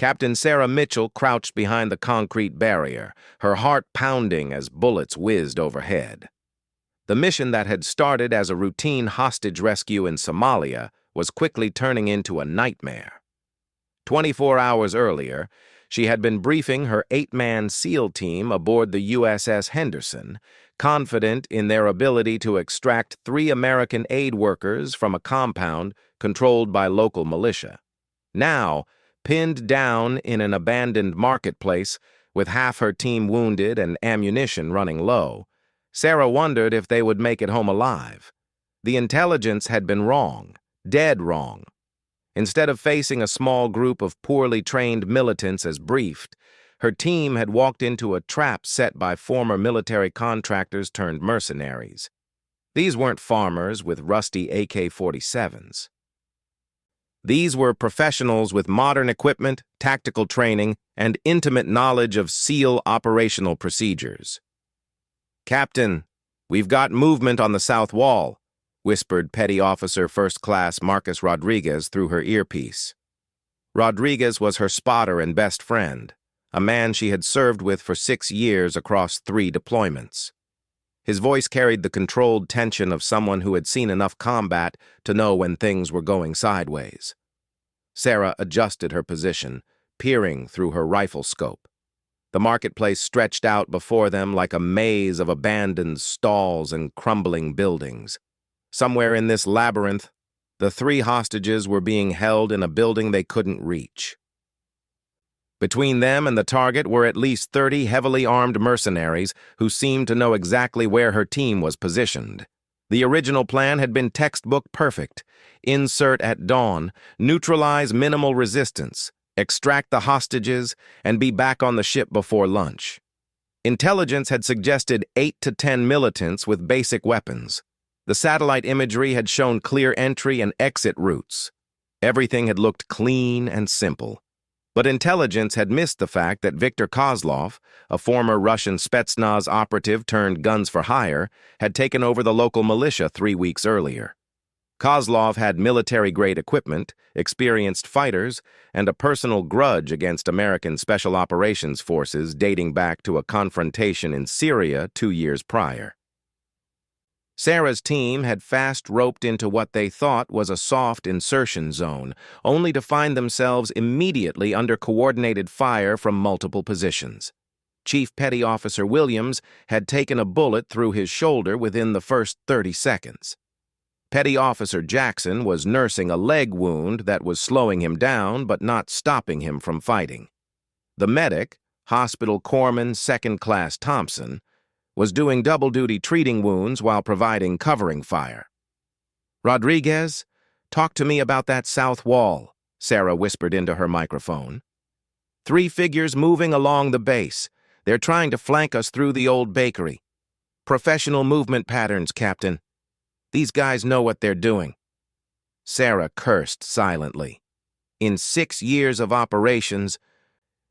Captain Sarah Mitchell crouched behind the concrete barrier, her heart pounding as bullets whizzed overhead. The mission that had started as a routine hostage rescue in Somalia was quickly turning into a nightmare. 24 hours earlier, she had been briefing her 8-man SEAL team aboard the USS Henderson, confident in their ability to extract 3 American aid workers from a compound controlled by local militia. Now, pinned down in an abandoned marketplace with half her team wounded and ammunition running low, Sarah wondered if they would make it home alive. The intelligence had been wrong, dead wrong. Instead of facing a small group of poorly trained militants as briefed, her team had walked into a trap set by former military contractors turned mercenaries. These weren't farmers with rusty AK-47s. These were professionals with modern equipment, tactical training, and intimate knowledge of SEAL operational procedures. "Captain, we've got movement on the south wall," whispered Petty Officer First Class Marcus Rodriguez through her earpiece. Rodriguez was her spotter and best friend, a man she had served with for 6 years across 3 deployments. His voice carried the controlled tension of someone who had seen enough combat to know when things were going sideways. Sarah adjusted her position, peering through her rifle scope. The marketplace stretched out before them like a maze of abandoned stalls and crumbling buildings. Somewhere in this labyrinth, the 3 hostages were being held in a building they couldn't reach. Between them and the target were at least 30 heavily armed mercenaries who seemed to know exactly where her team was positioned. The original plan had been textbook perfect. Insert at dawn, neutralize minimal resistance, extract the hostages, and be back on the ship before lunch. Intelligence had suggested 8 to 10 militants with basic weapons. The satellite imagery had shown clear entry and exit routes. Everything had looked clean and simple. But intelligence had missed the fact that Viktor Kozlov, a former Russian Spetsnaz operative turned guns for hire, had taken over the local militia 3 weeks earlier. Kozlov had military-grade equipment, experienced fighters, and a personal grudge against American Special Operations Forces dating back to a confrontation in Syria 2 years prior. Sarah's team had fast-roped into what they thought was a soft insertion zone, only to find themselves immediately under coordinated fire from multiple positions. Chief Petty Officer Williams had taken a bullet through his shoulder within the first 30 seconds. Petty Officer Jackson was nursing a leg wound that was slowing him down but not stopping him from fighting. The medic, Hospital Corpsman Second Class Thompson, was doing double duty treating wounds while providing covering fire. "Rodriguez, talk to me about that south wall," Sarah whispered into her microphone. "3 figures moving along the base. They're trying to flank us through the old bakery. Professional movement patterns, Captain. These guys know what they're doing." Sarah cursed silently. In 6 years of operations,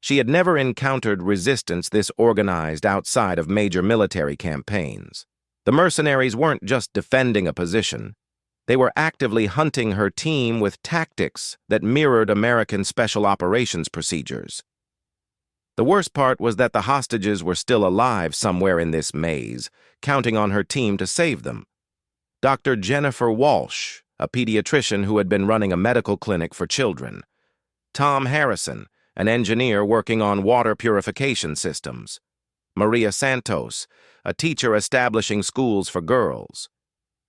she had never encountered resistance this organized outside of major military campaigns. The mercenaries weren't just defending a position. They were actively hunting her team with tactics that mirrored American Special Operations procedures. The worst part was that the hostages were still alive somewhere in this maze, counting on her team to save them. Dr. Jennifer Walsh, a pediatrician who had been running a medical clinic for children. Tom Harrison, an engineer working on water purification systems. Maria Santos, a teacher establishing schools for girls.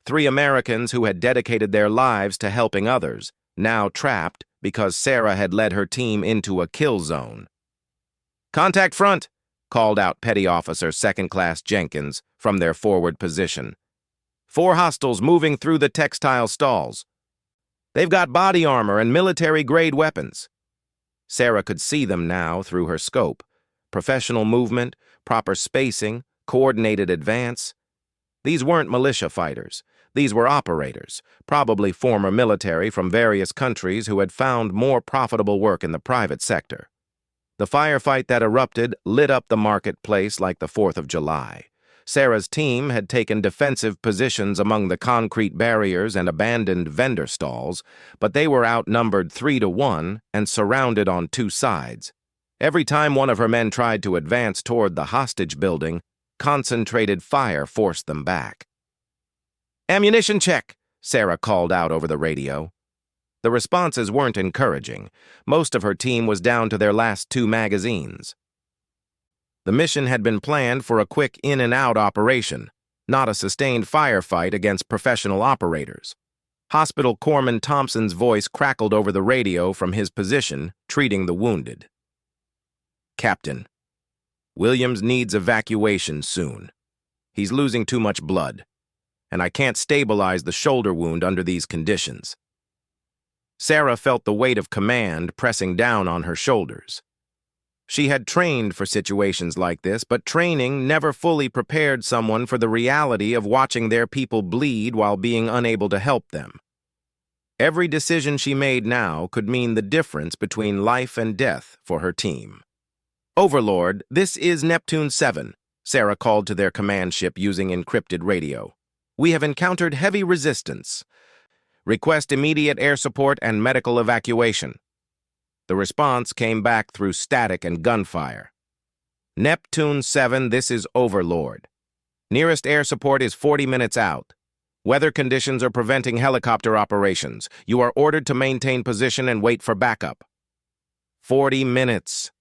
3 Americans who had dedicated their lives to helping others, now trapped because Sarah had led her team into a kill zone. "Contact front," called out Petty Officer Second Class Jenkins from their forward position. 4 hostiles moving through the textile stalls. They've got body armor and military-grade weapons. Sarah could see them now through her scope. Professional movement, proper spacing, coordinated advance. These weren't militia fighters. These were operators, probably former military from various countries who had found more profitable work in the private sector. The firefight that erupted lit up the marketplace like the 4th of July. Sarah's team had taken defensive positions among the concrete barriers and abandoned vendor stalls, but they were outnumbered 3-1 and surrounded on two sides. Every time one of her men tried to advance toward the hostage building, concentrated fire forced them back. "Ammunition check," Sarah called out over the radio. The responses weren't encouraging. Most of her team was down to their last 2 magazines. The mission had been planned for a quick in-and-out operation, not a sustained firefight against professional operators. Hospital Corpsman Thompson's voice crackled over the radio from his position, treating the wounded. "Captain, Williams needs evacuation soon. He's losing too much blood, and I can't stabilize the shoulder wound under these conditions." Sarah felt the weight of command pressing down on her shoulders. She had trained for situations like this, but training never fully prepared someone for the reality of watching their people bleed while being unable to help them. Every decision she made now could mean the difference between life and death for her team. "Overlord, this is Neptune 7, Sarah called to their command ship using encrypted radio. "We have encountered heavy resistance. Request immediate air support and medical evacuation." The response came back through static and gunfire. "Neptune 7, this is Overlord. Nearest air support is 40 minutes out. Weather conditions are preventing helicopter operations. You are ordered to maintain position and wait for backup." 40 minutes.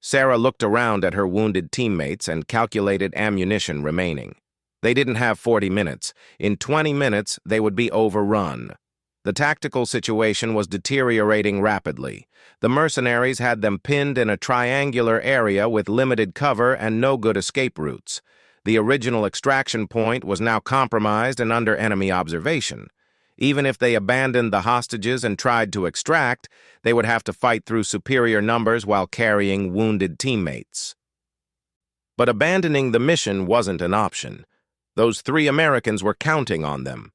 Sarah looked around at her wounded teammates and calculated ammunition remaining. They didn't have 40 minutes. In 20 minutes, they would be overrun. The tactical situation was deteriorating rapidly. The mercenaries had them pinned in a triangular area with limited cover and no good escape routes. The original extraction point was now compromised and under enemy observation. Even if they abandoned the hostages and tried to extract, they would have to fight through superior numbers while carrying wounded teammates. But abandoning the mission wasn't an option. Those 3 Americans were counting on them.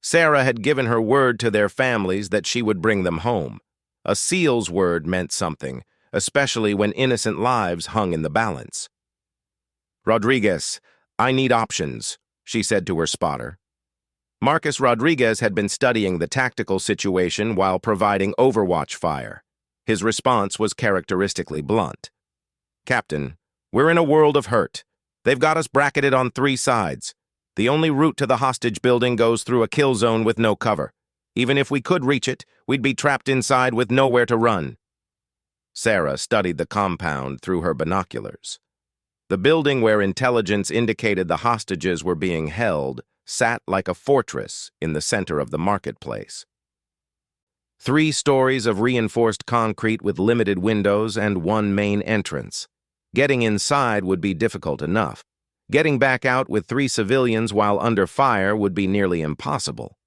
Sarah had given her word to their families that she would bring them home. A SEAL's word meant something, especially when innocent lives hung in the balance. "Rodriguez, I need options," she said to her spotter. Marcus Rodriguez had been studying the tactical situation while providing overwatch fire. His response was characteristically blunt. "Captain, we're in a world of hurt. They've got us bracketed on 3 sides. The only route to the hostage building goes through a kill zone with no cover. Even if we could reach it, we'd be trapped inside with nowhere to run." Sarah studied the compound through her binoculars. The building where intelligence indicated the hostages were being held sat like a fortress in the center of the marketplace. 3 stories of reinforced concrete with limited windows and 1 main entrance. Getting inside would be difficult enough. Getting back out with 3 civilians while under fire would be nearly impossible.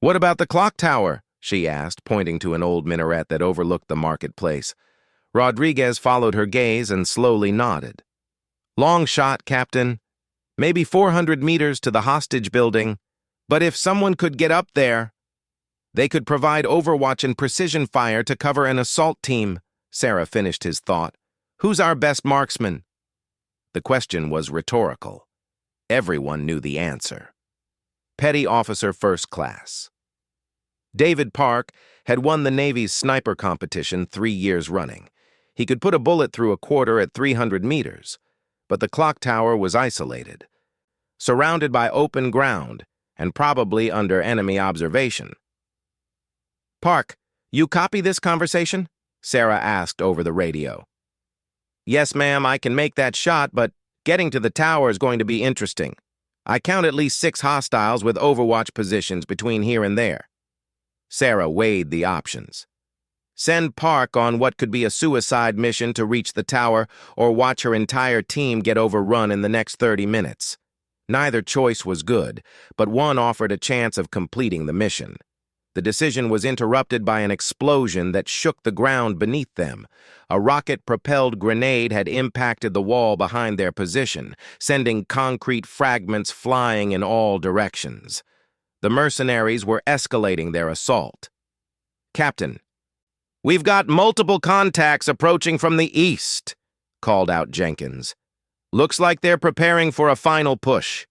"What about the clock tower?" she asked, pointing to an old minaret that overlooked the marketplace. Rodriguez followed her gaze and slowly nodded. "Long shot, Captain. Maybe 400 meters to the hostage building. But if someone could get up there, they could provide overwatch and precision fire to cover an assault team," Sarah finished his thought. "Who's our best marksman?" The question was rhetorical. Everyone knew the answer. Petty Officer First Class. David Park had won the Navy's sniper competition 3 years running. He could put a bullet through a quarter at 300 meters, but the clock tower was isolated, surrounded by open ground, and probably under enemy observation. "Park, you copy this conversation?" Sarah asked over the radio. "Yes, ma'am, I can make that shot, but getting to the tower is going to be interesting. I count at least 6 hostiles with overwatch positions between here and there." Sarah weighed the options. Send Park on what could be a suicide mission to reach the tower, or watch her entire team get overrun in the next 30 minutes. Neither choice was good, but one offered a chance of completing the mission. The decision was interrupted by an explosion that shook the ground beneath them. A rocket-propelled grenade had impacted the wall behind their position, sending concrete fragments flying in all directions. The mercenaries were escalating their assault. "Captain, we've got multiple contacts approaching from the east," called out Jenkins. Looks like they're preparing for a final push.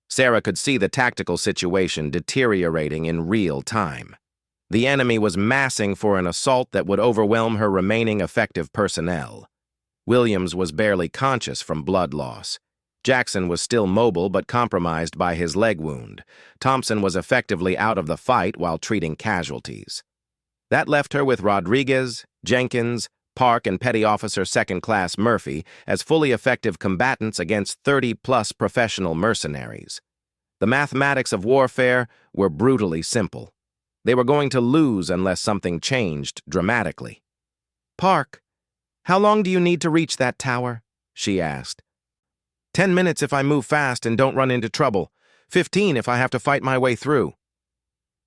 Sarah could see the tactical situation deteriorating in real time. The enemy was massing for an assault that would overwhelm her remaining effective personnel. Williams was barely conscious from blood loss. Jackson was still mobile but compromised by his leg wound. Thompson was effectively out of the fight while treating casualties. That left her with Rodriguez, Jenkins, Park, and Petty Officer Second Class Murphy as fully effective combatants against 30-plus professional mercenaries. The mathematics of warfare were brutally simple. They were going to lose unless something changed dramatically. "Park, how long do you need to reach that tower?" she asked. 10 minutes if I move fast and don't run into trouble. 15 if I have to fight my way through."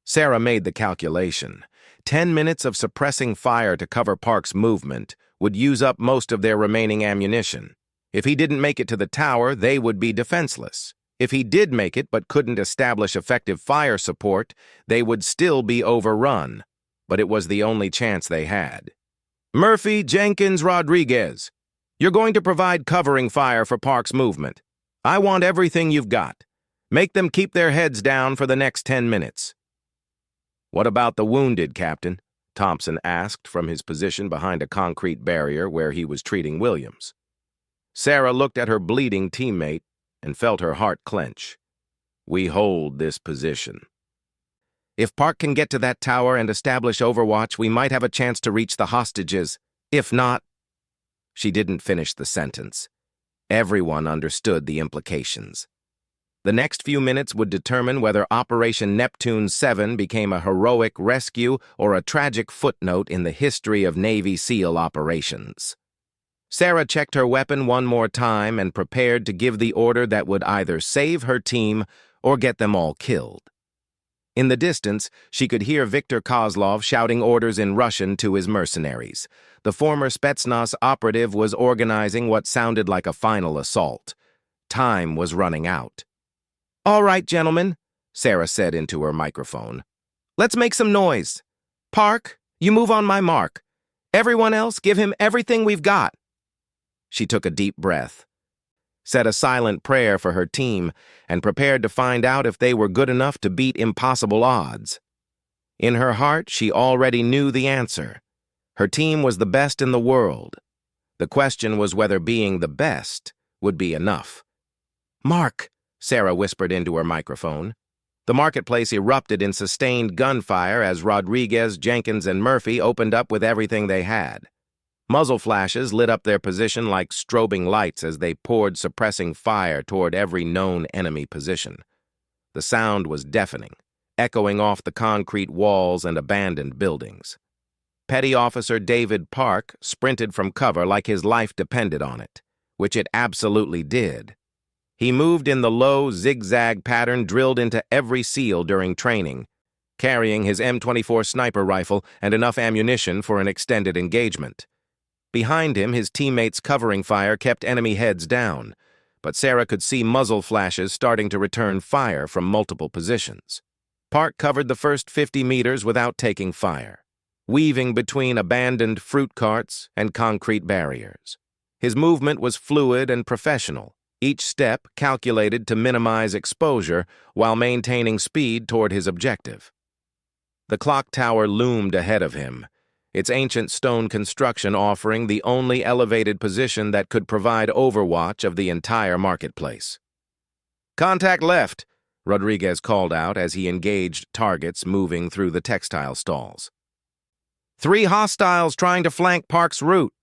Sarah made the calculation. 10 minutes of suppressing fire to cover Park's movement would use up most of their remaining ammunition. If he didn't make it to the tower, they would be defenseless. If he did make it but couldn't establish effective fire support, they would still be overrun. But it was the only chance they had. "Murphy, Jenkins, Rodriguez, you're going to provide covering fire for Park's movement. I want everything you've got. Make them keep their heads down for the next 10 minutes. "What about the wounded, Captain?" Thompson asked from his position behind a concrete barrier where he was treating Williams. Sarah looked at her bleeding teammate and felt her heart clench. "We hold this position. If Park can get to that tower and establish overwatch, we might have a chance to reach the hostages. If not—" She didn't finish the sentence. Everyone understood the implications. The next few minutes would determine whether Operation Neptune 7 became a heroic rescue or a tragic footnote in the history of Navy SEAL operations. Sarah checked her weapon one more time and prepared to give the order that would either save her team or get them all killed. In the distance, she could hear Viktor Kozlov shouting orders in Russian to his mercenaries. The former Spetsnaz operative was organizing what sounded like a final assault. Time was running out. "All right, gentlemen," Sarah said into her microphone. "Let's make some noise. Park, you move on my mark. Everyone else, give him everything we've got." She took a deep breath, said a silent prayer for her team, and prepared to find out if they were good enough to beat impossible odds. In her heart, she already knew the answer. Her team was the best in the world. The question was whether being the best would be enough. "Mark," Sarah whispered into her microphone. The marketplace erupted in sustained gunfire as Rodriguez, Jenkins, and Murphy opened up with everything they had. Muzzle flashes lit up their position like strobing lights as they poured suppressing fire toward every known enemy position. The sound was deafening, echoing off the concrete walls and abandoned buildings. Petty Officer David Park sprinted from cover like his life depended on it, which it absolutely did. He moved in the low, zigzag pattern drilled into every SEAL during training, carrying his M24 sniper rifle and enough ammunition for an extended engagement. Behind him, his teammates' covering fire kept enemy heads down, but Sarah could see muzzle flashes starting to return fire from multiple positions. Park covered the first 50 meters without taking fire, weaving between abandoned fruit carts and concrete barriers. His movement was fluid and professional, each step calculated to minimize exposure while maintaining speed toward his objective. The clock tower loomed ahead of him, its ancient stone construction offering the only elevated position that could provide overwatch of the entire marketplace. "Contact left," Rodriguez called out as he engaged targets moving through the textile stalls. "3 hostiles trying to flank Park's route."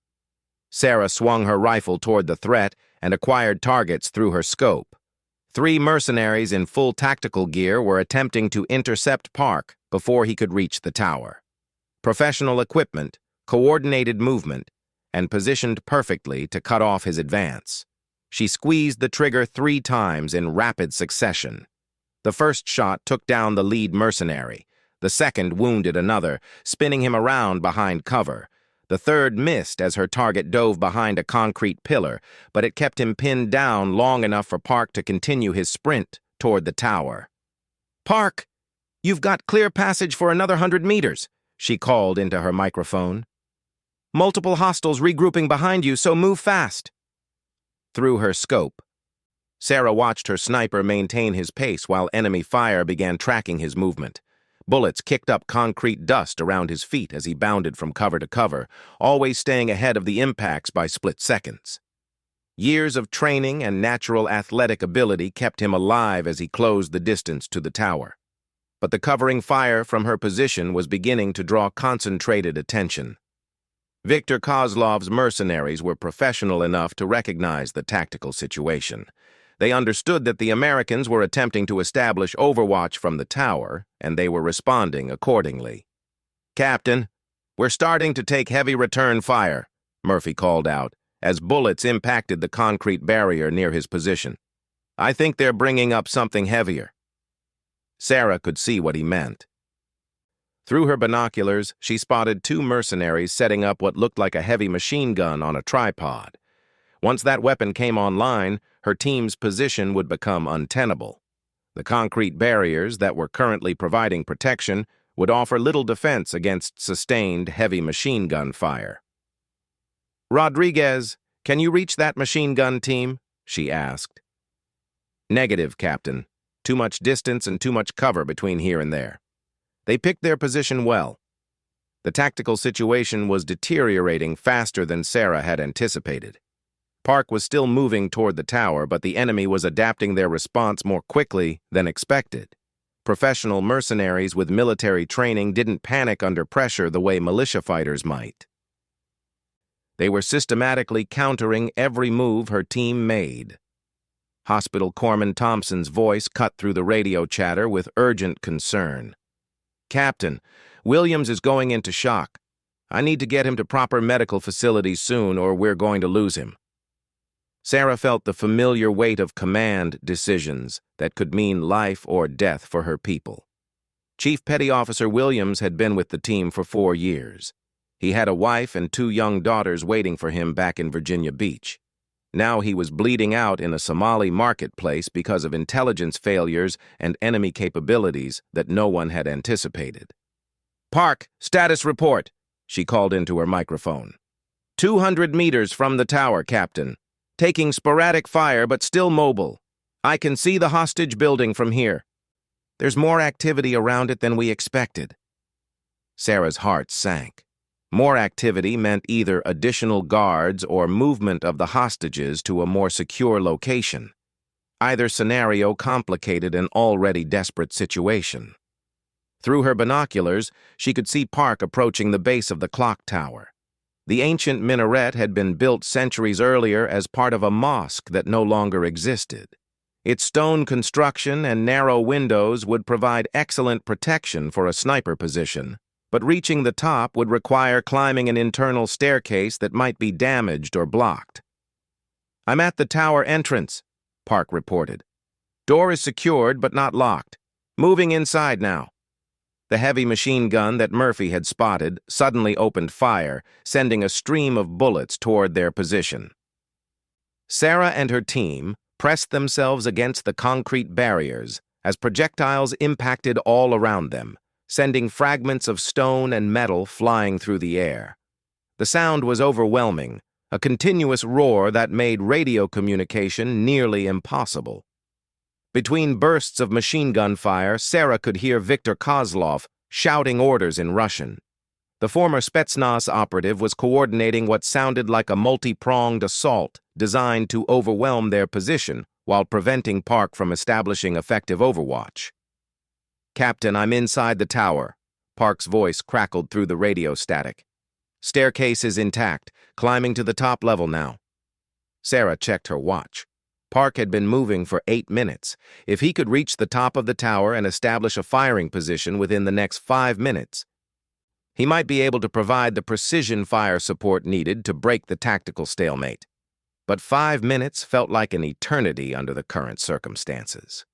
Sarah swung her rifle toward the threat and acquired targets through her scope. 3 mercenaries in full tactical gear were attempting to intercept Park before he could reach the tower. Professional equipment, coordinated movement, and positioned perfectly to cut off his advance. She squeezed the trigger 3 times in rapid succession. The first shot took down the lead mercenary. The second wounded another, spinning him around behind cover. The third missed as her target dove behind a concrete pillar, but it kept him pinned down long enough for Park to continue his sprint toward the tower. "Park, you've got clear passage for another 100 meters, she called into her microphone. "Multiple hostiles regrouping behind you, so move fast." through her scope. Sarah watched her sniper maintain his pace while enemy fire began tracking his movement. Bullets kicked up concrete dust around his feet as he bounded from cover to cover, always staying ahead of the impacts by split seconds. Years of training and natural athletic ability kept him alive as he closed the distance to the tower. But the covering fire from her position was beginning to draw concentrated attention. Viktor Kozlov's mercenaries were professional enough to recognize the tactical situation. They understood that the Americans were attempting to establish overwatch from the tower, and they were responding accordingly. "Captain, we're starting to take heavy return fire," Murphy called out, as bullets impacted the concrete barrier near his position. "I think they're bringing up something heavier." Sarah could see what he meant. Through her binoculars, she spotted two mercenaries setting up what looked like a heavy machine gun on a tripod. Once that weapon came online, her team's position would become untenable. The concrete barriers that were currently providing protection would offer little defense against sustained heavy machine gun fire. "Rodriguez, can you reach that machine gun team?" she asked. "Negative, Captain. Too much distance and too much cover between here and there." They picked their position well. The tactical situation was deteriorating faster than Sarah had anticipated. Park was still moving toward the tower, but the enemy was adapting their response more quickly than expected. Professional mercenaries with military training didn't panic under pressure the way militia fighters might. They were systematically countering every move her team made. Hospital Corpsman Thompson's voice cut through the radio chatter with urgent concern. "Captain, Williams is going into shock. I need to get him to proper medical facilities soon, or we're going to lose him." Sarah felt the familiar weight of command decisions that could mean life or death for her people. Chief Petty Officer Williams had been with the team for 4 years. He had a wife and 2 young daughters waiting for him back in Virginia Beach. Now he was bleeding out in a Somali marketplace because of intelligence failures and enemy capabilities that no one had anticipated. "Park, status report," she called into her microphone. 200 meters from the tower, Captain. Taking sporadic fire but still mobile. I can see the hostage building from here. There's more activity around it than we expected." Sarah's heart sank. More activity meant either additional guards or movement of the hostages to a more secure location. Either scenario complicated an already desperate situation. Through her binoculars, she could see Park approaching the base of the clock tower. The ancient minaret had been built centuries earlier as part of a mosque that no longer existed. Its stone construction and narrow windows would provide excellent protection for a sniper position, but reaching the top would require climbing an internal staircase that might be damaged or blocked. "I'm at the tower entrance," Park reported. "Door is secured but not locked. Moving inside now." The heavy machine gun that Murphy had spotted suddenly opened fire, sending a stream of bullets toward their position. Sarah and her team pressed themselves against the concrete barriers as projectiles impacted all around them, sending fragments of stone and metal flying through the air. The sound was overwhelming, a continuous roar that made radio communication nearly impossible. Between bursts of machine gun fire, Sarah could hear Viktor Kozlov shouting orders in Russian. The former Spetsnaz operative was coordinating what sounded like a multi-pronged assault designed to overwhelm their position while preventing Park from establishing effective overwatch. "Captain, I'm inside the tower," Park's voice crackled through the radio static. "Staircase is intact, climbing to the top level now." Sarah checked her watch. Park had been moving for 8 minutes. If he could reach the top of the tower and establish a firing position within the next 5 minutes, he might be able to provide the precision fire support needed to break the tactical stalemate. But 5 minutes felt like an eternity under the current circumstances.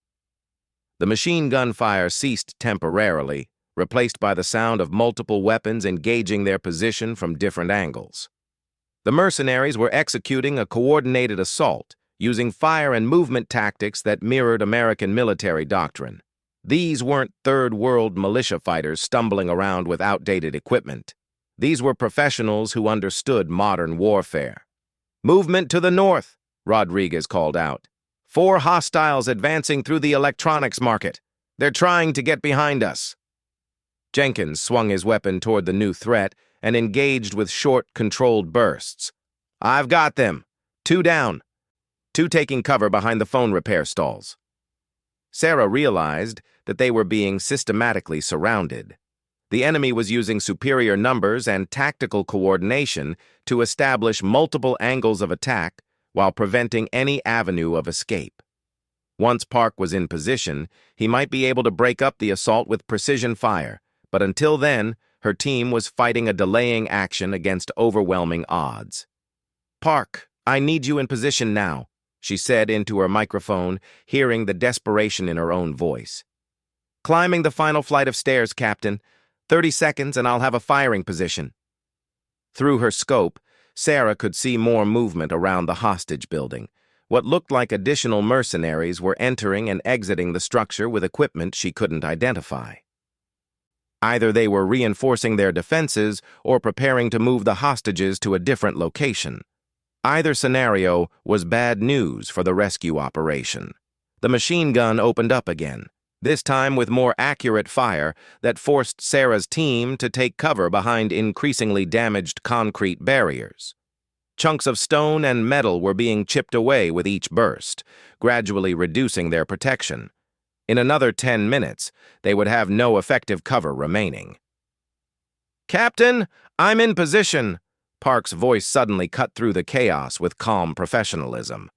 The machine gun fire ceased temporarily, replaced by the sound of multiple weapons engaging their position from different angles. The mercenaries were executing a coordinated assault, using fire and movement tactics that mirrored American military doctrine. These weren't third-world militia fighters stumbling around with outdated equipment. These were professionals who understood modern warfare. "Movement to the north," Rodriguez called out. 4 hostiles advancing through the electronics market. They're trying to get behind us. Jenkins swung his weapon toward the new threat and engaged with short, controlled bursts. I've got them. 2 down. 2 taking cover behind the phone repair stalls. Sarah realized that they were being systematically surrounded. The enemy was using superior numbers and tactical coordination to establish multiple angles of attack while preventing any avenue of escape. Once Park was in position, he might be able to break up the assault with precision fire, but until then, her team was fighting a delaying action against overwhelming odds. Park, I need you in position now, she said into her microphone, hearing the desperation in her own voice. Climbing the final flight of stairs, Captain. 30 seconds and I'll have a firing position. Through her scope, Sarah could see more movement around the hostage building. What looked like additional mercenaries were entering and exiting the structure with equipment she couldn't identify. Either they were reinforcing their defenses or preparing to move the hostages to a different location. Either scenario was bad news for the rescue operation. The machine gun opened up again, this time with more accurate fire that forced Sarah's team to take cover behind increasingly damaged concrete barriers. Chunks of stone and metal were being chipped away with each burst, gradually reducing their protection. In another 10 minutes, they would have no effective cover remaining. Captain, I'm in position. Park's voice suddenly cut through the chaos with calm professionalism.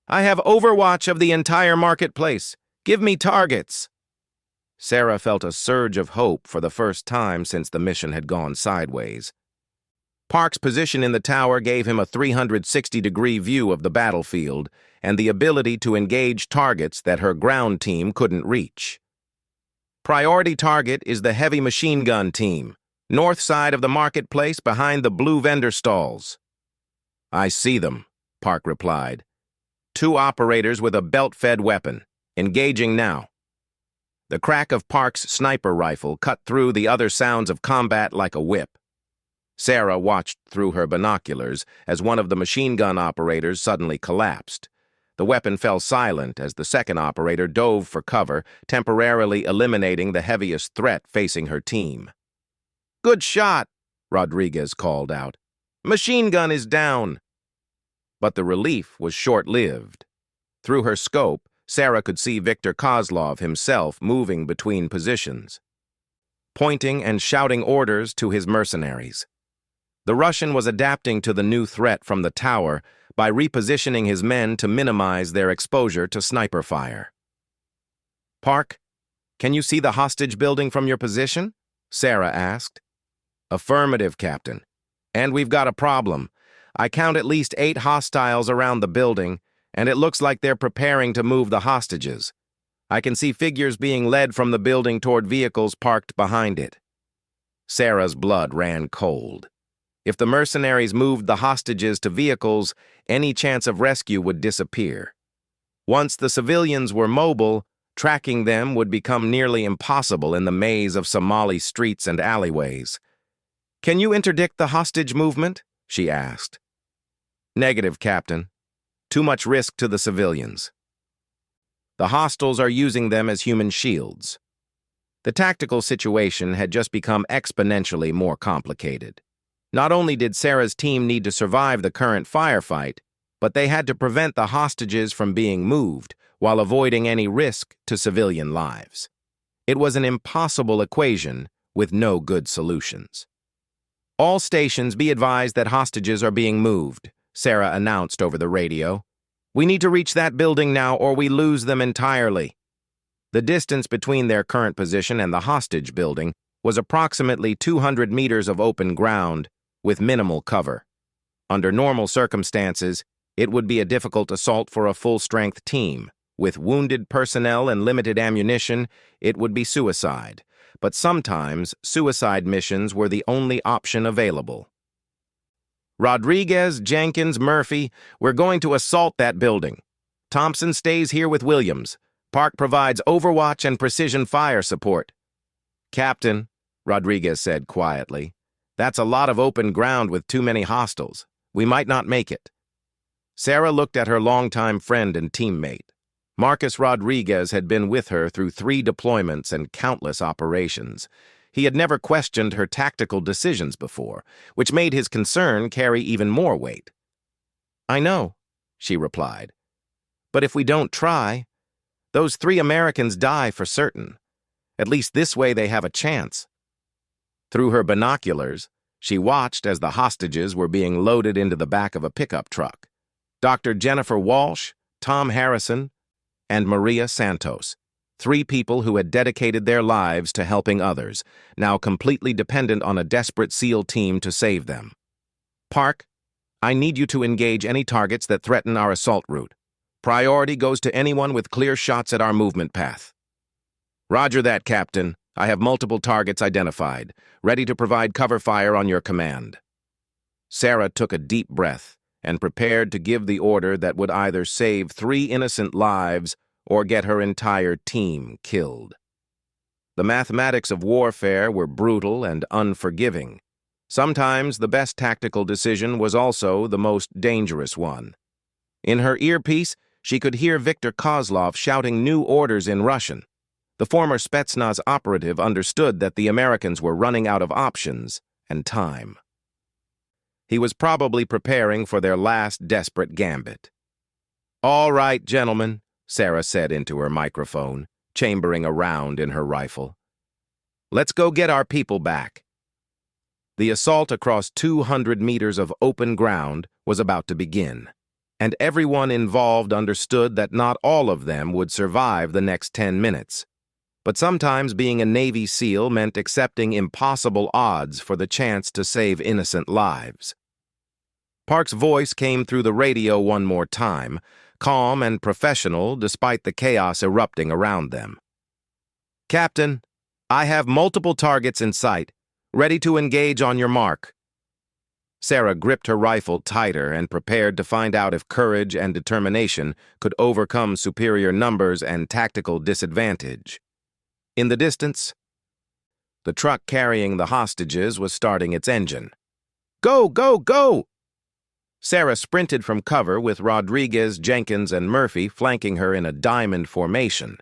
I have overwatch of the entire marketplace. Give me targets. Sarah felt a surge of hope for the first time since the mission had gone sideways. Park's position in the tower gave him a 360-degree view of the battlefield and the ability to engage targets that her ground team couldn't reach. Priority target is the heavy machine gun team, north side of the marketplace behind the blue vendor stalls. I see them, Park replied. 2 operators with a belt-fed weapon, engaging now. The crack of Park's sniper rifle cut through the other sounds of combat like a whip. Sarah watched through her binoculars as one of the machine gun operators suddenly collapsed. The weapon fell silent as the second operator dove for cover, temporarily eliminating the heaviest threat facing her team. Good shot, Rodriguez called out. Machine gun is down. But the relief was short-lived. Through her scope, Sarah could see Viktor Kozlov himself moving between positions, pointing and shouting orders to his mercenaries. The Russian was adapting to the new threat from the tower by repositioning his men to minimize their exposure to sniper fire. Park, can you see the hostage building from your position? Sarah asked. Affirmative, Captain. And we've got a problem. I count at least 8 hostiles around the building, and it looks like they're preparing to move the hostages. I can see figures being led from the building toward vehicles parked behind it. Sarah's blood ran cold. If the mercenaries moved the hostages to vehicles, any chance of rescue would disappear. Once the civilians were mobile, tracking them would become nearly impossible in the maze of Somali streets and alleyways. Can you interdict the hostage movement? She asked. Negative, Captain. Too much risk to the civilians. The hostiles are using them as human shields. The tactical situation had just become exponentially more complicated. Not only did Sarah's team need to survive the current firefight, but they had to prevent the hostages from being moved while avoiding any risk to civilian lives. It was an impossible equation with no good solutions. All stations be advised that hostages are being moved, Sarah announced over the radio. We need to reach that building now or we lose them entirely. The distance between their current position and the hostage building was approximately 200 meters of open ground with minimal cover. Under normal circumstances, it would be a difficult assault for a full-strength team. With wounded personnel and limited ammunition, it would be suicide. But sometimes, suicide missions were the only option available. Rodriguez, Jenkins, Murphy, we're going to assault that building. Thompson stays here with Williams. Park provides overwatch and precision fire support. Captain, Rodriguez said quietly, that's a lot of open ground with too many hostiles. We might not make it. Sarah looked at her longtime friend and teammate. Marcus Rodriguez had been with her through 3 deployments and countless operations. He had never questioned her tactical decisions before, which made his concern carry even more weight. "I know," she replied. "But if we don't try, those 3 Americans die for certain. At least this way they have a chance." Through her binoculars, she watched as the hostages were being loaded into the back of a pickup truck. Dr. Jennifer Walsh, Tom Harrison, and Maria Santos, 3 people who had dedicated their lives to helping others, now completely dependent on a desperate SEAL team to save them. "Park, I need you to engage any targets that threaten our assault route. Priority goes to anyone with clear shots at our movement path." "Roger that, Captain. I have multiple targets identified, ready to provide cover fire on your command." Sarah took a deep breath and prepared to give the order that would either save 3 innocent lives or get her entire team killed. The mathematics of warfare were brutal and unforgiving. Sometimes the best tactical decision was also the most dangerous one. In her earpiece, she could hear Viktor Kozlov shouting new orders in Russian. The former Spetsnaz operative understood that the Americans were running out of options and time. He was probably preparing for their last desperate gambit. "All right, gentlemen," Sarah said into her microphone, chambering a round in her rifle. "Let's go get our people back." The assault across 200 meters of open ground was about to begin, and everyone involved understood that not all of them would survive the next 10 minutes. But sometimes being a Navy SEAL meant accepting impossible odds for the chance to save innocent lives. Park's voice came through the radio one more time, calm and professional despite the chaos erupting around them. "Captain, I have multiple targets in sight, ready to engage on your mark." Sarah gripped her rifle tighter and prepared to find out if courage and determination could overcome superior numbers and tactical disadvantage. In the distance, the truck carrying the hostages was starting its engine. "Go, go, go!" Sarah sprinted from cover with Rodriguez, Jenkins, and Murphy flanking her in a diamond formation.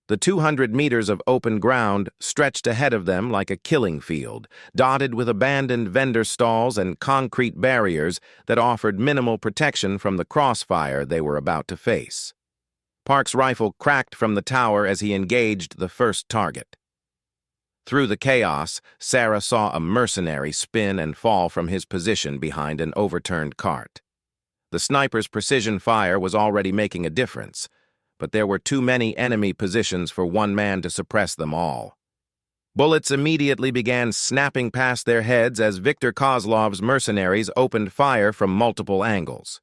The 200 meters of open ground stretched ahead of them like a killing field, dotted with abandoned vendor stalls and concrete barriers that offered minimal protection from the crossfire they were about to face. Park's rifle cracked from the tower as he engaged the first target. Through the chaos, Sarah saw a mercenary spin and fall from his position behind an overturned cart. The sniper's precision fire was already making a difference, but there were too many enemy positions for one man to suppress them all. Bullets immediately began snapping past their heads as Viktor Kozlov's mercenaries opened fire from multiple angles.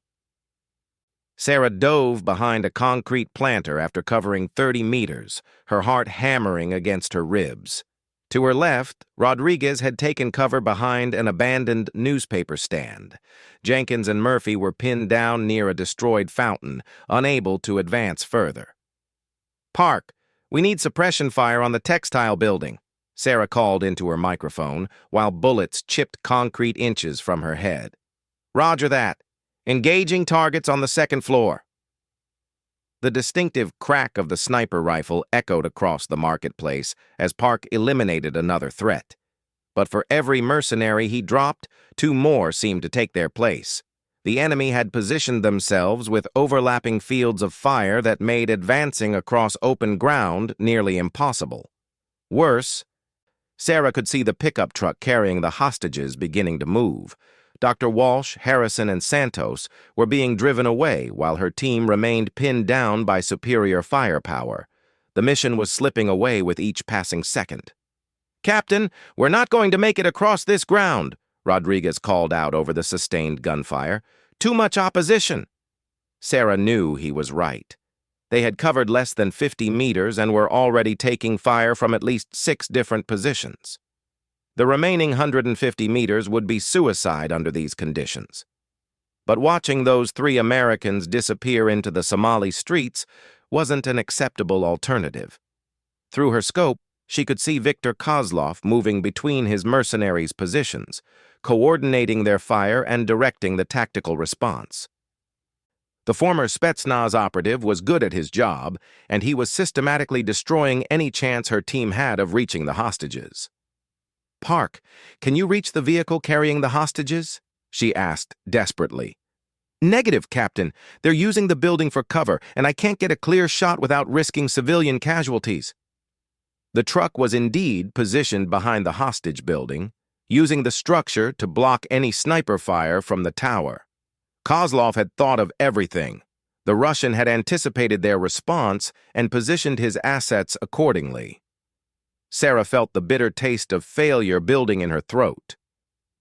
Sarah dove behind a concrete planter after covering 30 meters, her heart hammering against her ribs. To her left, Rodriguez had taken cover behind an abandoned newspaper stand. Jenkins and Murphy were pinned down near a destroyed fountain, unable to advance further. "Park, we need suppression fire on the textile building," Sarah called into her microphone, while bullets chipped concrete inches from her head. "Roger that. Engaging targets on the 2nd floor." The distinctive crack of the sniper rifle echoed across the marketplace as Park eliminated another threat. But for every mercenary he dropped, 2 more seemed to take their place. The enemy had positioned themselves with overlapping fields of fire that made advancing across open ground nearly impossible. Worse, Sarah could see the pickup truck carrying the hostages beginning to move. Dr. Walsh, Harrison, and Santos were being driven away while her team remained pinned down by superior firepower. The mission was slipping away with each passing second. "Captain, we're not going to make it across this ground," Rodriguez called out over the sustained gunfire. "Too much opposition." Sarah knew he was right. They had covered less than 50 meters and were already taking fire from at least 6 different positions. The remaining 150 meters would be suicide under these conditions. But watching those 3 Americans disappear into the Somali streets wasn't an acceptable alternative. Through her scope, she could see Viktor Kozlov moving between his mercenaries' positions, coordinating their fire and directing the tactical response. The former Spetsnaz operative was good at his job, and he was systematically destroying any chance her team had of reaching the hostages. "Park, can you reach the vehicle carrying the hostages?" she asked desperately. "Negative, Captain. They're using the building for cover, and I can't get a clear shot without risking civilian casualties." The truck was indeed positioned behind the hostage building, using the structure to block any sniper fire from the tower. Kozlov had thought of everything. The Russian had anticipated their response and positioned his assets accordingly. Sarah felt the bitter taste of failure building in her throat.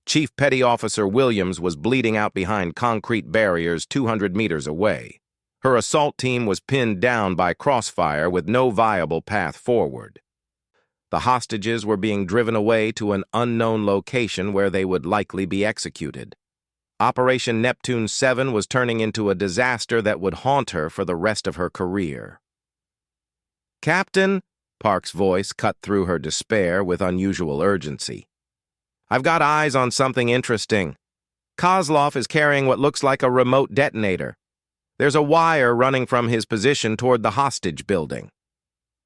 Chief Petty Officer Williams was bleeding out behind concrete barriers 200 meters away. Her assault team was pinned down by crossfire with no viable path forward. The hostages were being driven away to an unknown location where they would likely be executed. Operation Neptune 7 was turning into a disaster that would haunt her for the rest of her career. "Captain," Park's voice cut through her despair with unusual urgency. "I've got eyes on something interesting. Kozlov is carrying what looks like a remote detonator. There's a wire running from his position toward the hostage building."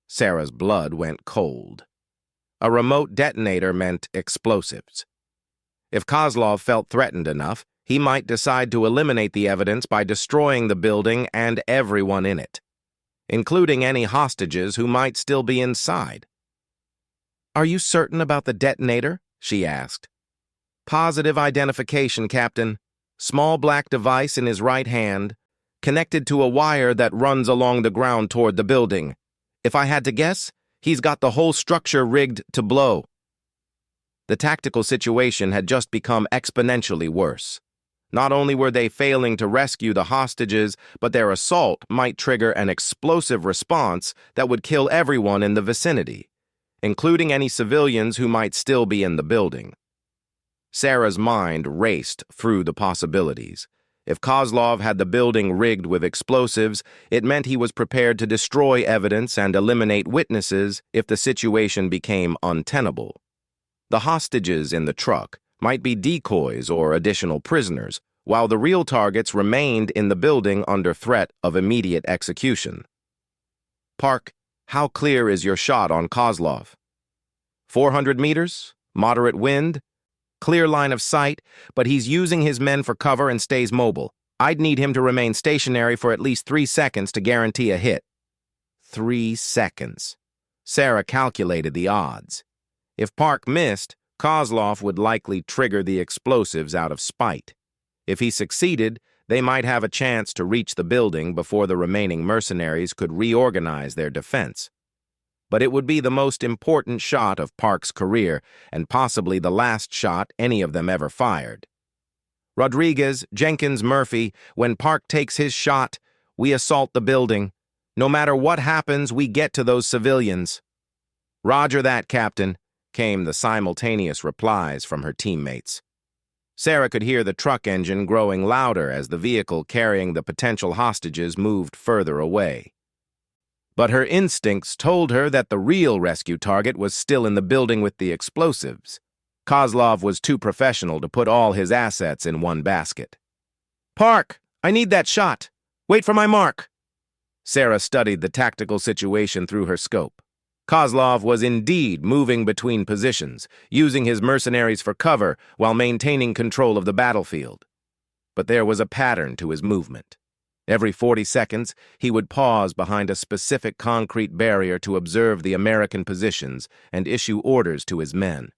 Sarah's blood went cold. A remote detonator meant explosives. If Kozlov felt threatened enough, he might decide to eliminate the evidence by destroying the building and everyone in it, including any hostages who might still be inside. "Are you certain about the detonator?" she asked. "Positive identification, Captain. Small black device in his right hand, connected to a wire that runs along the ground toward the building. If I had to guess, he's got the whole structure rigged to blow." The tactical situation had just become exponentially worse. Not only were they failing to rescue the hostages, but their assault might trigger an explosive response that would kill everyone in the vicinity, including any civilians who might still be in the building. Sarah's mind raced through the possibilities. If Kozlov had the building rigged with explosives, it meant he was prepared to destroy evidence and eliminate witnesses if the situation became untenable. The hostages in the truck might be decoys or additional prisoners, while the real targets remained in the building under threat of immediate execution. "Park, how clear is your shot on Kozlov?" 400 meters, moderate wind, clear line of sight, but he's using his men for cover and stays mobile. I'd need him to remain stationary for at least 3 seconds to guarantee a hit." 3 seconds. Sarah calculated the odds. If Park missed, Kozlov would likely trigger the explosives out of spite. If he succeeded, they might have a chance to reach the building before the remaining mercenaries could reorganize their defense. But it would be the most important shot of Park's career, and possibly the last shot any of them ever fired. "Rodriguez, Jenkins, Murphy, when Park takes his shot, we assault the building. No matter what happens, we get to those civilians." "Roger that, Captain," came the simultaneous replies from her teammates. Sarah could hear the truck engine growing louder as the vehicle carrying the potential hostages moved further away. But her instincts told her that the real rescue target was still in the building with the explosives. Kozlov was too professional to put all his assets in one basket. "Park, I need that shot. Wait for my mark." Sarah studied the tactical situation through her scope. Kozlov was indeed moving between positions, using his mercenaries for cover while maintaining control of the battlefield. But there was a pattern to his movement. Every 40 seconds, he would pause behind a specific concrete barrier to observe the American positions and issue orders to his men.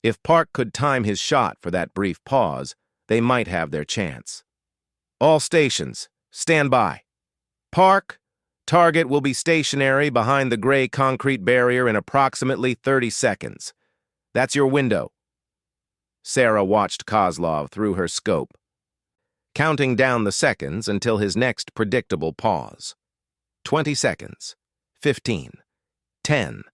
If Park could time his shot for that brief pause, they might have their chance. "All stations, stand by. Park, target will be stationary behind the gray concrete barrier in approximately 30 seconds. That's your window." Sarah watched Kozlov through her scope, counting down the seconds until his next predictable pause. 20 seconds. 15. 10.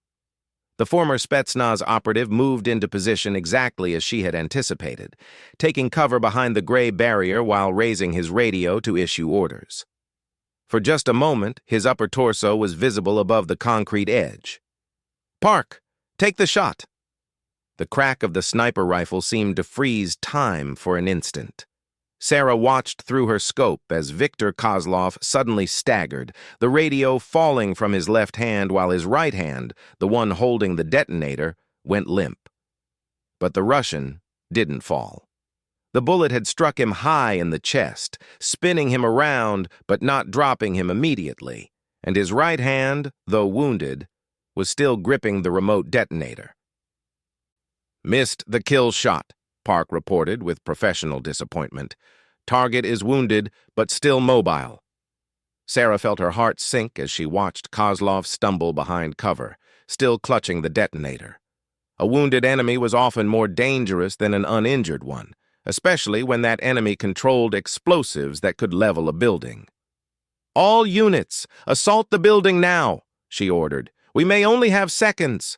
The former Spetsnaz operative moved into position exactly as she had anticipated, taking cover behind the gray barrier while raising his radio to issue orders. For just a moment, his upper torso was visible above the concrete edge. "Park, take the shot." The crack of the sniper rifle seemed to freeze time for an instant. Sarah watched through her scope as Viktor Kozlov suddenly staggered, the radio falling from his left hand while his right hand, the one holding the detonator, went limp. But the Russian didn't fall. The bullet had struck him high in the chest, spinning him around but not dropping him immediately, and his right hand, though wounded, was still gripping the remote detonator. "Missed the kill shot," Park reported with professional disappointment. "Target is wounded, but still mobile." Sarah felt her heart sink as she watched Kozlov stumble behind cover, still clutching the detonator. A wounded enemy was often more dangerous than an uninjured one, especially when that enemy controlled explosives that could level a building. "All units, assault the building now," she ordered. "We may only have seconds."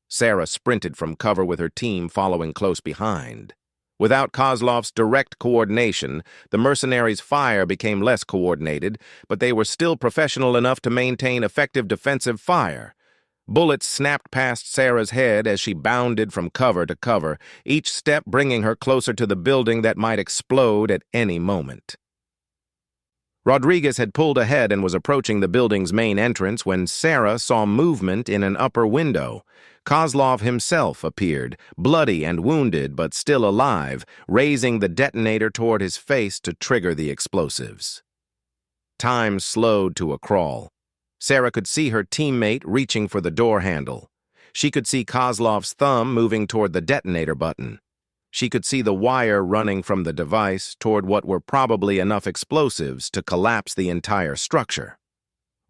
Sarah sprinted from cover with her team following close behind. Without Kozlov's direct coordination, the mercenaries' fire became less coordinated, but they were still professional enough to maintain effective defensive fire. Bullets snapped past Sarah's head as she bounded from cover to cover, each step bringing her closer to the building that might explode at any moment. Rodriguez had pulled ahead and was approaching the building's main entrance when Sarah saw movement in an upper window. Kozlov himself appeared, bloody and wounded but still alive, raising the detonator toward his face to trigger the explosives. Time slowed to a crawl. Sarah could see her teammate reaching for the door handle. She could see Kozlov's thumb moving toward the detonator button. She could see the wire running from the device toward what were probably enough explosives to collapse the entire structure.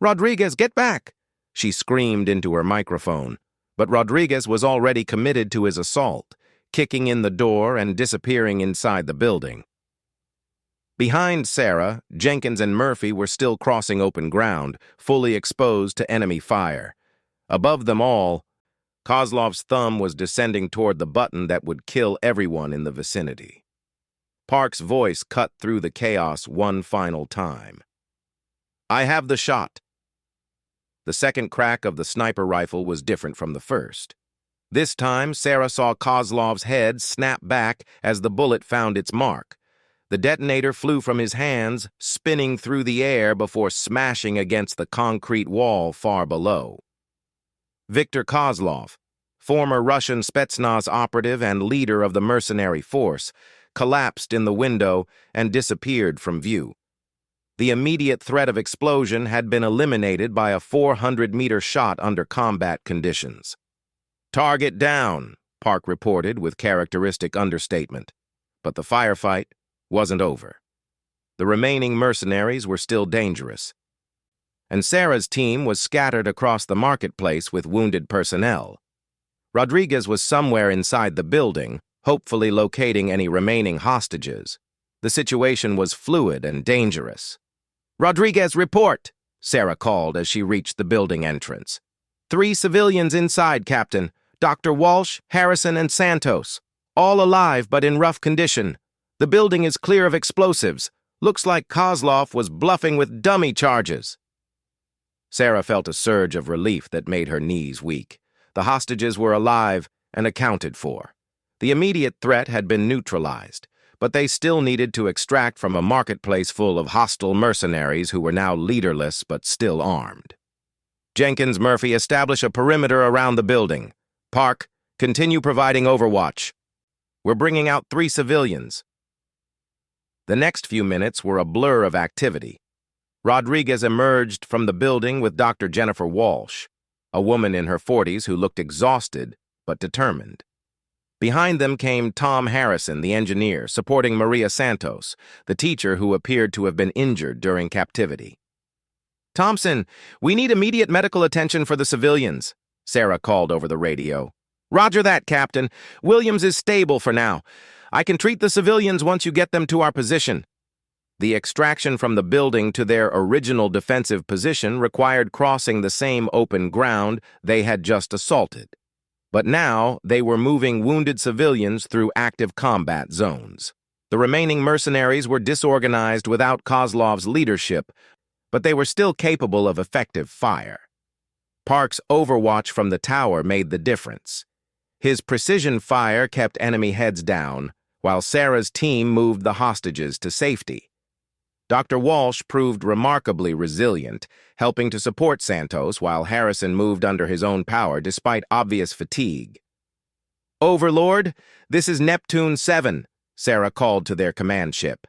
"Rodriguez, get back!" she screamed into her microphone. But Rodriguez was already committed to his assault, kicking in the door and disappearing inside the building. Behind Sarah, Jenkins and Murphy were still crossing open ground, fully exposed to enemy fire. Above them all, Kozlov's thumb was descending toward the button that would kill everyone in the vicinity. Park's voice cut through the chaos one final time. "I have the shot." The second crack of the sniper rifle was different from the first. This time, Sarah saw Kozlov's head snap back as the bullet found its mark. The detonator flew from his hands, spinning through the air before smashing against the concrete wall far below. Viktor Kozlov, former Russian Spetsnaz operative and leader of the mercenary force, collapsed in the window and disappeared from view. The immediate threat of explosion had been eliminated by a 400-meter shot under combat conditions. "Target down," Park reported with characteristic understatement. But the firefight wasn't over. The remaining mercenaries were still dangerous. And Sarah's team was scattered across the marketplace with wounded personnel. Rodriguez was somewhere inside the building, hopefully locating any remaining hostages. The situation was fluid and dangerous. "Rodriguez, report," Sarah called as she reached the building entrance. "3 civilians inside, Captain. Dr. Walsh, Harrison, and Santos. All alive but in rough condition. The building is clear of explosives. Looks like Kozlov was bluffing with dummy charges." Sarah felt a surge of relief that made her knees weak. The hostages were alive and accounted for. The immediate threat had been neutralized, but they still needed to extract from a marketplace full of hostile mercenaries who were now leaderless but still armed. "Jenkins, Murphy, establish a perimeter around the building. Park, continue providing overwatch. We're bringing out 3 civilians." The next few minutes were a blur of activity. Rodriguez emerged from the building with Dr. Jennifer Walsh, a woman in her 40s who looked exhausted but determined. Behind them came Tom Harrison, the engineer, supporting Maria Santos, the teacher who appeared to have been injured during captivity. "Thompson, we need immediate medical attention for the civilians," Sarah called over the radio. "Roger that, Captain. Williams is stable for now. I can treat the civilians once you get them to our position." The extraction from the building to their original defensive position required crossing the same open ground they had just assaulted. But now they were moving wounded civilians through active combat zones. The remaining mercenaries were disorganized without Kozlov's leadership, but they were still capable of effective fire. Park's overwatch from the tower made the difference. His precision fire kept enemy heads down, while Sarah's team moved the hostages to safety. Dr. Walsh proved remarkably resilient, helping to support Santos while Harrison moved under his own power despite obvious fatigue. "Overlord, this is Neptune 7, Sarah called to their command ship.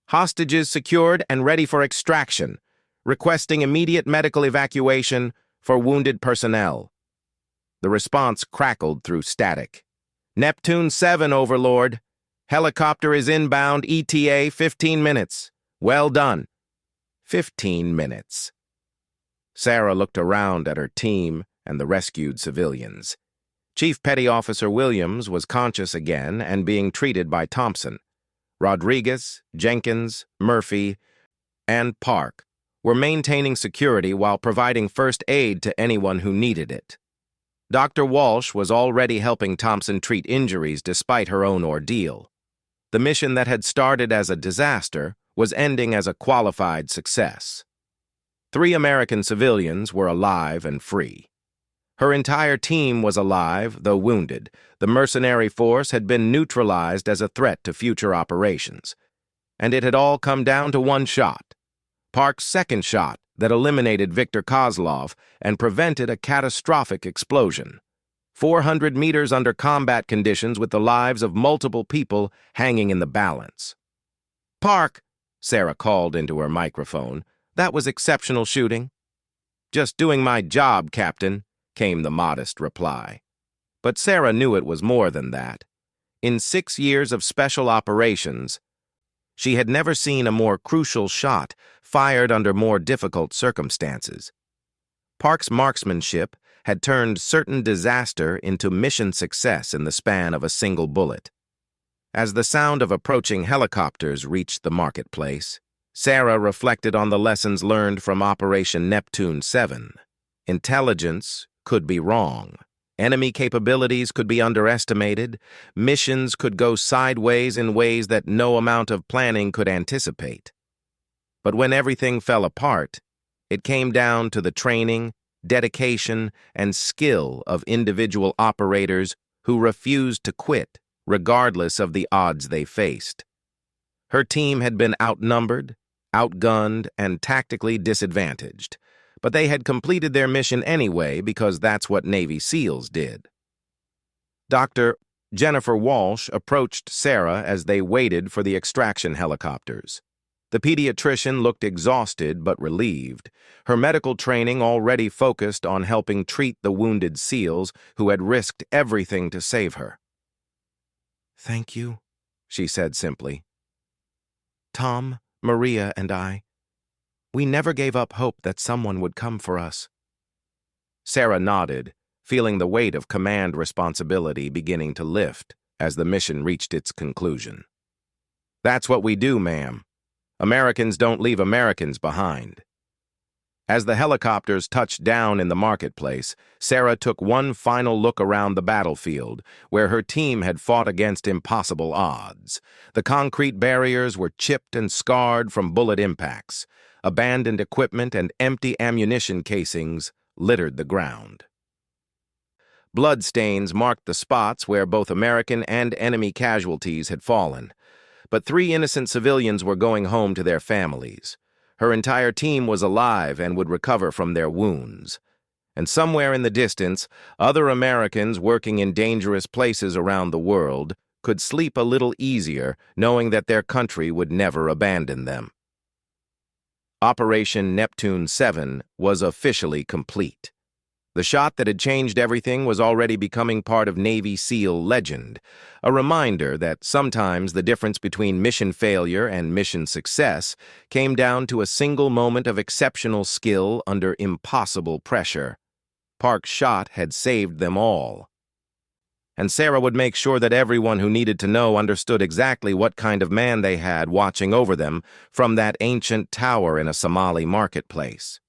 "Hostages secured and ready for extraction, requesting immediate medical evacuation for wounded personnel." The response crackled through static. "Neptune 7, Overlord. Helicopter is inbound ETA 15 minutes. Well done." 15 minutes. Sarah looked around at her team and the rescued civilians. Chief Petty Officer Williams was conscious again and being treated by Thompson. Rodriguez, Jenkins, Murphy, and Park were maintaining security while providing first aid to anyone who needed it. Dr. Walsh was already helping Thompson treat injuries despite her own ordeal. The mission that had started as a disaster was ending as a qualified success. 3 American civilians were alive and free. Her entire team was alive, though wounded. The mercenary force had been neutralized as a threat to future operations. And it had all come down to one shot. Park's second shot that eliminated Viktor Kozlov and prevented a catastrophic explosion. 400 meters under combat conditions with the lives of multiple people hanging in the balance. "Park," Sarah called into her microphone, "that was exceptional shooting." "Just doing my job, Captain," came the modest reply. But Sarah knew it was more than that. In 6 years of special operations, she had never seen a more crucial shot fired under more difficult circumstances. Park's marksmanship had turned certain disaster into mission success in the span of a single bullet. As the sound of approaching helicopters reached the marketplace, Sarah reflected on the lessons learned from Operation Neptune 7. Intelligence could be wrong. Enemy capabilities could be underestimated. Missions could go sideways in ways that no amount of planning could anticipate. But when everything fell apart, it came down to the training, dedication, and skill of individual operators who refused to quit, regardless of the odds they faced. Her team had been outnumbered, outgunned, and tactically disadvantaged, but they had completed their mission anyway because that's what Navy SEALs did. Dr. Jennifer Walsh approached Sarah as they waited for the extraction helicopters. The pediatrician looked exhausted but relieved, her medical training already focused on helping treat the wounded SEALs who had risked everything to save her. "Thank you," she said simply. "Tom, Maria, and we never gave up hope that someone would come for us." Sarah nodded, feeling the weight of command responsibility beginning to lift as the mission reached its conclusion. "That's what we do, ma'am. Americans don't leave Americans behind." As the helicopters touched down in the marketplace, Sarah took one final look around the battlefield, where her team had fought against impossible odds. The concrete barriers were chipped and scarred from bullet impacts. Abandoned equipment and empty ammunition casings littered the ground. Bloodstains marked the spots where both American and enemy casualties had fallen. But 3 innocent civilians were going home to their families. Her entire team was alive and would recover from their wounds. And somewhere in the distance, other Americans working in dangerous places around the world could sleep a little easier knowing that their country would never abandon them. Operation Neptune 7 was officially complete. The shot that had changed everything was already becoming part of Navy SEAL legend, a reminder that sometimes the difference between mission failure and mission success came down to a single moment of exceptional skill under impossible pressure. Park's shot had saved them all. And Sarah would make sure that everyone who needed to know understood exactly what kind of man they had watching over them from that ancient tower in a Somali marketplace.